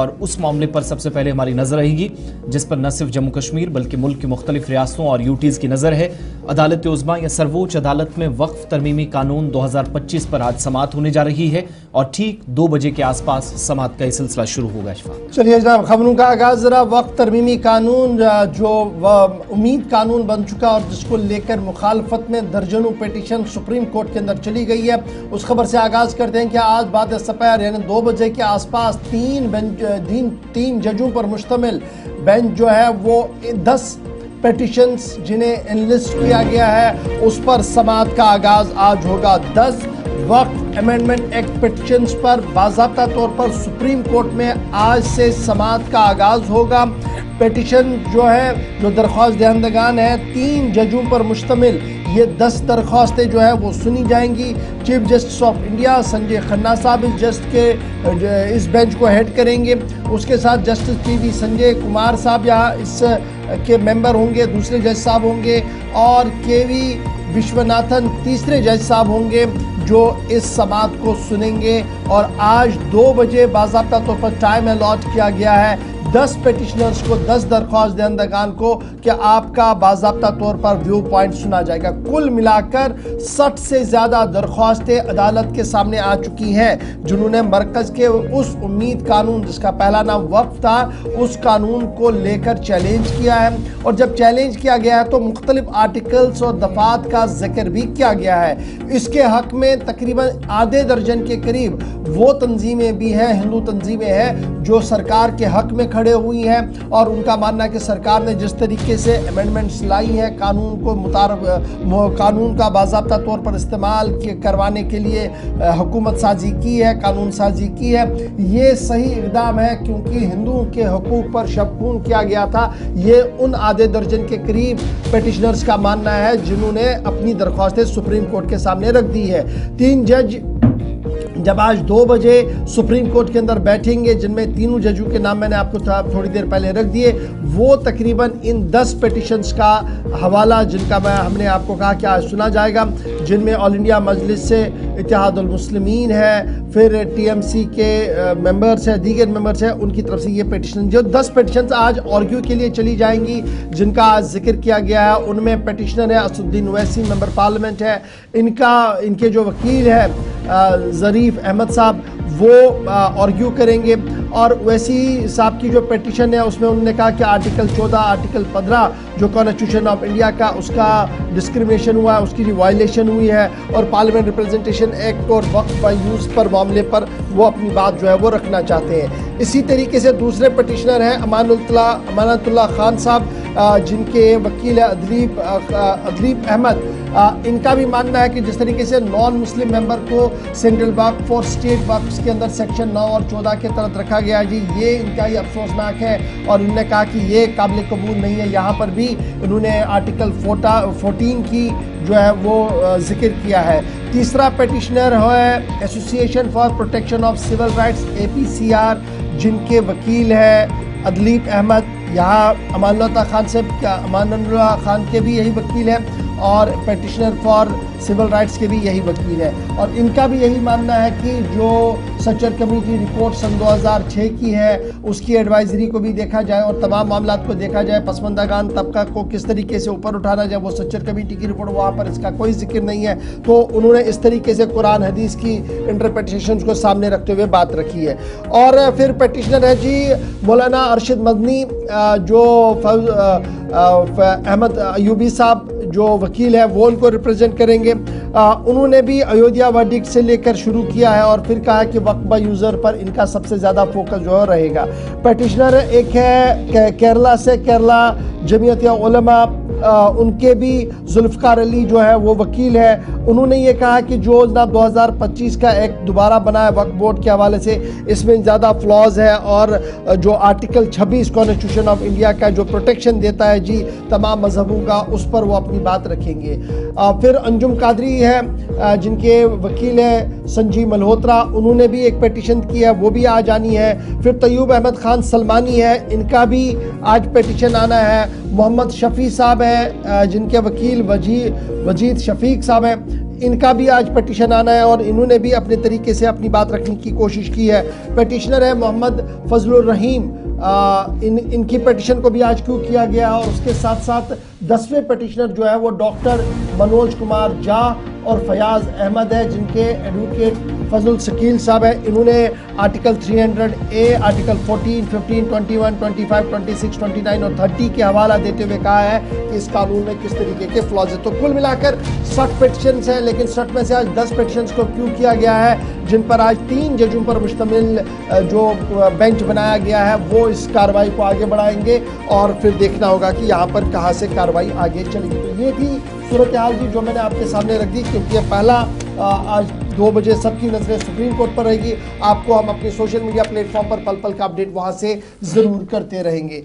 और उस मामले पर सबसे पहले हमारी नजर रहेगी, जिस पर न सिर्फ जम्मू कश्मीर बल्कि मुल्क की मुख्तलिफ रियासतों और यूटीज की नजर है। अदालत उज़्मा या सर्वोच्च अदालत में वक्फ तरमीमी कानून 2025 पर आज समाअत होने जा रही है और ठीक 2 बजे के आसपास समाअत का यह सिलसिला शुरू होगा। चलिए जनाब, खबरों का आगाज जरा वक्फ तरमीमी कानून जो उम्मीद कानून बन चुका और जिसको लेकर मुखालफत में दर्जनों पिटीशन सुप्रीम कोर्ट के अंदर चली गई है, उस खबर से आगाज करते हैं कि आज बाद सपहर यानी 2 बजे के आसपास तीन जजों पर मुश्तमिल बेंच जो है वो 10 पिटीशंस जिन्हें एनलिस्ट किया गया है उस पर समाअत का आगाज आज होगा। 10 वक्फ अमेंडमेंट एक्ट पिटीशंस पर बाज़ाब्ता तौर पर सुप्रीम कोर्ट में आज से समाअत का आगाज होगा। पिटीशन जो है, जो दरख्वास्त दहंदगान है, 3 जजों पर मुश्तमिल ये 10 दरख्वास्तें जो है वो सुनी जाएंगी। Chief justice of India Sanjay Khanna साहब इस बेंच को हेड करेंगे। उसके साथ जस्टिस टी.वी. संजय कुमार साहब यहाँ इस के मेंबर होंगे, दूसरे जज साहब होंगे, और के.वी. विश्वनाथन तीसरे जज साहब होंगे जो इस समाअत को सुनेंगे। और आज 2 बजे बाज़ाब्ता तौर पर टाइम अलॉट किया गया है 10 पिटिशनर्स को, 10 दरख्वास्त दहंदगान को, कि आपका बाज़ाब्ता तौर पर व्यू पॉइंट सुना जाएगा। कुल मिलाकर 60 से ज़्यादा दरख्वास्तें अदालत के सामने आ चुकी हैं जिन्होंने मरकज़ के उस उम्मीद कानून जिसका पहला नाम वक्फ था उस कानून को लेकर चैलेंज किया है। और जब चैलेंज किया गया है तो मुख्तलिफ आर्टिकल्स और दफात का जिक्र भी किया गया है। इसके हक में तकरीबन आधे दर्जन के करीब वो तंजीमें भी हैं, हिंदू तंजीमें हैं, जो सरकार के हक में खड़े हुई हैं और उनका मानना है कि सरकार ने जिस तरीके से अमेंडमेंट्स लाई हैं, कानून का बाज़ाब्ता तौर पर इस्तेमाल करवाने के लिए हुकूमत साजी की है, कानून साजी की है, ये सही इक़दाम है क्योंकि हिंदुओं के हकूक़ पर शबखून किया गया था। ये उन आधे दर्जन के करीब पिटिशनर्स का मानना है जिन्होंने अपनी दरख्वास्तें सुप्रीम कोर्ट के सामने रख दी है। 3 जज जब आज 2 बजे सुप्रीम कोर्ट के अंदर बैठेंगे, जिनमें तीनों जजों के नाम मैंने आपको थोड़ी देर पहले रख दिए, वो तकरीबन इन 10 पिटिशंस का हवाला जिनका हमने आपको कहा कि आज सुना जाएगा, जिनमें ऑल इंडिया मजलिस से इत्तेहादुल मुस्लिमीन है, फिर टीएमसी के मेंबर्स हैं, दीगर मेंबर्स हैं, उनकी तरफ से ये पिटिशन, जो 10 पिटिशन आज आर्ग्यू के लिए चली जाएंगी जिनका आज जिक्र किया गया है, उनमें पिटिशनर है असदुद्दीन ओवैसी, मेंबर पार्लियामेंट है, इनके जो वकील है ज़रीफ अहमद साहब, वो आर्ग्यू करेंगे। और वैसी साहब की जो पिटिशन है उसमें उन्होंने कहा कि आर्टिकल 14, आर्टिकल 15 जो कॉन्स्टिट्यूशन ऑफ इंडिया का उसका डिस्क्रिमिनेशन हुआ है, उसकी वायलेशन हुई है, और पार्लियामेंट रिप्रेजेंटेशन एक्ट और वक्फ यूज़ पर मामले पर वो अपनी बात जो है वो रखना चाहते हैं। इसी तरीके से दूसरे पिटिशनर हैं अमानतुल्लाह खान साहब, जिनके वकील है अदलीब अहमद। इनका भी मानना है कि जिस तरीके से नॉन मुस्लिम मेंबर को सेंट्रल वक्फ और स्टेट वक्फ के अंदर सेक्शन 9 और 14 के तहत रखा गया जी, ये इनका ही अफसोसनाक है और इन्होंने कहा कि ये काबिल कबूल नहीं है। यहाँ पर भी इन्होंने आर्टिकल 14 की जो है वो जिक्र किया है। तीसरा पिटिशनर है association for protection of civil rights APCR, जिनके वकील है अदलीब अहमद। यहाँ अमानुल्लाह खान के भी यही वकील है और पिटिशनर फॉर सिविल राइट्स के भी यही वकील है, और इनका भी यही मानना है कि जो सच्चर कमेटी रिपोर्ट सन 2006 की है उसकी एडवाइजरी को भी देखा जाए और तमाम मामला को देखा जाए, पसमंदागान तबका को किस तरीके से ऊपर उठाना जाए, वो सच्चर कमेटी की रिपोर्ट, वहाँ पर इसका कोई जिक्र नहीं है। तो उन्होंने इस तरीके से कुरान हदीस की इंटरप्रिटेशंस को सामने रखते हुए बात रखी है। और फिर पिटिशनर है जी मौलाना अरशद मदनी, जो अहमद अयूबी साहब जो वकील है वो उनको रिप्रेजेंट करेंगे। उन्होंने भी अयोध्या वर्डिक्ट से लेकर शुरू किया है और फिर कहा कि वक्फ यूज़र पर इनका सबसे ज़्यादा फोकस जो रहेगा। पिटिशनर एक है केरला से, केरला जमीयत उलमा, उनके भी जुल्फ़िकार अली जो है वो वकील है। उन्होंने ये कहा कि जो जनाब 2025 का एक्ट दोबारा बना है वक्फ बोर्ड के हवाले से, इसमें ज़्यादा फ्लॉज है और जो आर्टिकल 26 कॉन्स्टिट्यूशन ऑफ इंडिया का जो प्रोटेक्शन देता है जी तमाम मजहबों का, उस पर वो अपनी बात रखेंगे। फिर अंजुम कादरी है जिनके वकील है संजीव मल्होत्रा, उन्होंने भी एक पिटिशन की है, वो भी आज आनी है। फिर तैयूब अहमद खान सलमानी है, इनका भी आज पिटिशन आना है। मोहम्मद शफी साहब है जिनके वकील वजीद शफीक साहब हैं, इनका भी आज पिटीशन आना है और इन्होंने भी अपने तरीके से अपनी बात रखने की कोशिश की है। पिटिशनर है मोहम्मद फजलुर रहीम, इनकी पिटिशन को भी आज क्यों किया गया और उसके साथ साथ 10वें पिटिशनर जो है वो डॉक्टर मनोज कुमार झा और फयाज अहमद है, जिनके एडवोकेट फजल शकील साहब है। इन्होंने आर्टिकल 300A, आर्टिकल 14, 15, 21, 25, 26, 29 और 30 के हवाला देते हुए कहा है कि इस कानून में किस तरीके के फ्लॉज है। तो कुल मिलाकर 60 पिटिशंस हैं, लेकिन 60 में से आज 10 पिटिशंस को क्यों किया गया है, जिन पर आज 3 जजों पर मुश्तमिल जो बेंच बनाया गया है वो इस कार्रवाई को आगे बढ़ाएंगे और फिर देखना होगा कि यहाँ पर कहाँ से कार्रवाई आगे चलेगी। तो ये थी सूरत हाल जी जो मैंने आपके सामने रख दी, क्योंकि ये पहला आज 2 बजे सबकी नजरें सुप्रीम कोर्ट पर रहेगी। आपको हम अपने सोशल मीडिया प्लेटफॉर्म पर पल पल का अपडेट वहां से जरूर करते रहेंगे।